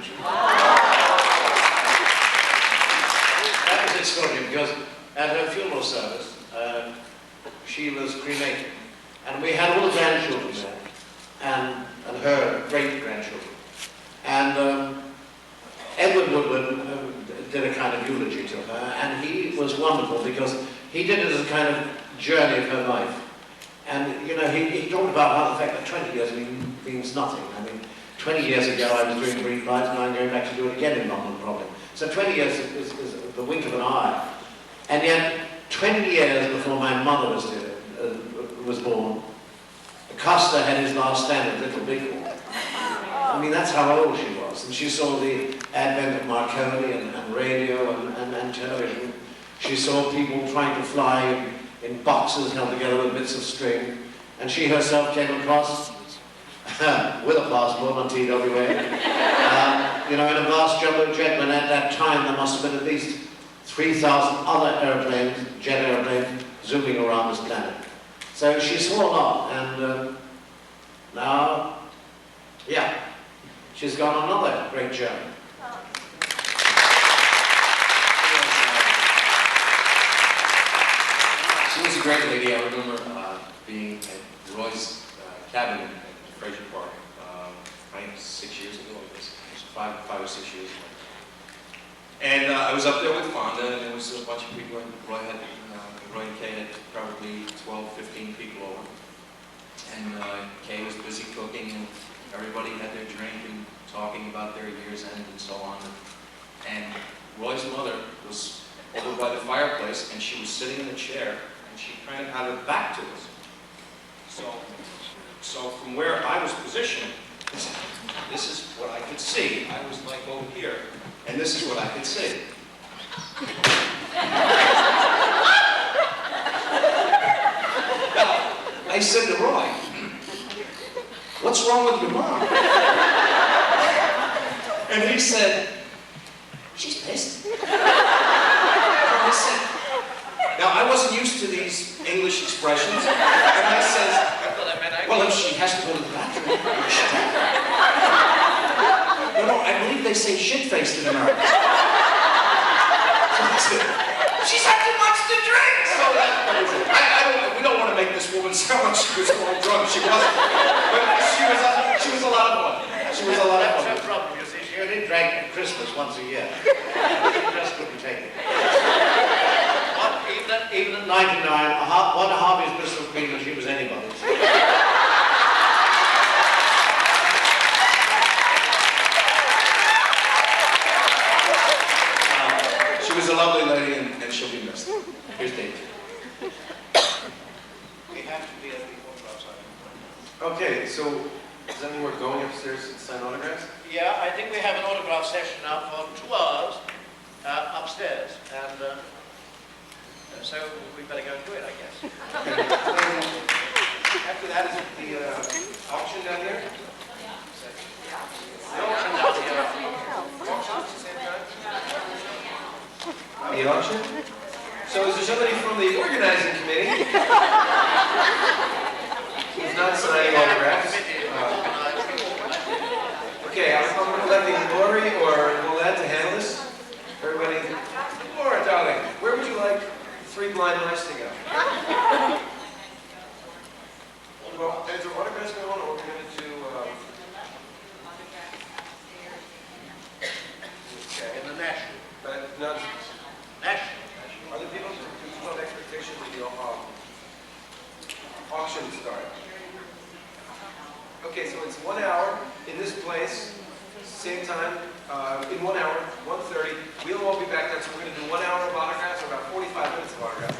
actually. That was extraordinary because at her funeral service, she was cremated. And we had all the grandchildren there, and her great-grandchildren. And Edward Woodward did a kind of eulogy to her, and he was wonderful because he did it as a kind of journey of her life. And, you know, he talked about how the fact that 20 years means nothing. I mean, 20 years ago I was doing Greek life, now I'm going back to do it again in London, probably. So 20 years is the wink of an eye. And yet, 20 years before my mother was born, Costa had his last stand at Little Big Hall. I mean, that's how old she was. And she saw the advent of Marconi and radio and television. She saw people trying to fly in boxes held together with bits of string. And she herself came across with a passport on TWA. You know, in a vast jumbo jet, when at that time there must have been at least 3,000 other airplanes, jet airplanes, zooming around this planet. So she saw a lot, and now, yeah, she's gone on another great journey. She was a great lady. I remember being at Roy's cabin at Fraser Park, I think 6 years ago, I guess. It was five or 6 years ago. And I was up there with Fonda, and there was a bunch of people, and Roy and Kay had probably 12, 15 people over. And Kay was busy cooking, and everybody had their drink and talking about their year's end and so on. And Roy's mother was over by the fireplace, and she was sitting in a chair, and she kind of had her back to us. So from where I was positioned, this is what I could see. I was like over here, and this is what I could see. Now, I said to Roy, "What's wrong with your mom?" And he said, "She's pissed." I said, now I wasn't used to these English expressions, and I said, "Well, if she has to go to the bathroom, she can." No, I believe they say shit-faced in America. So I said, "She's had too much to drink." So we don't want to make this woman sound like she was all drunk. She wasn't, but she was a lot of fun. She was a lot of fun. That's her problem, you see. She only drank at Christmas once a year. She just couldn't take it. Even at 99, one Harvey's Bristol Queen, and she was anybody's. She was a lovely lady, and she'll be missed. Here's David. We have to be at the autograph signing. Okay, so does that mean we're going upstairs to sign autographs? Yeah, I think we have an autograph session now for 2 hours upstairs, and so we better go and do it, I guess. After that, is it the auction down here? The auction down here. Auction at the same time? The auction? So is there somebody from the organizing committee who's not signing autographs? Okay, I'm electing Lori or Willette to handle this. Everybody, Laura, darling, where would you like 3 blind mice to go? Well, is there autographs going on, or we're going to do? Okay, In the national. but not. National. Other people, there's no expectation that the auction start. Okay, so it's 1 hour in this place, same time, in 1 hour, 1:30. We'll all be back then, so we're going to do 1 hour of autographs, or about 45 minutes of autographs.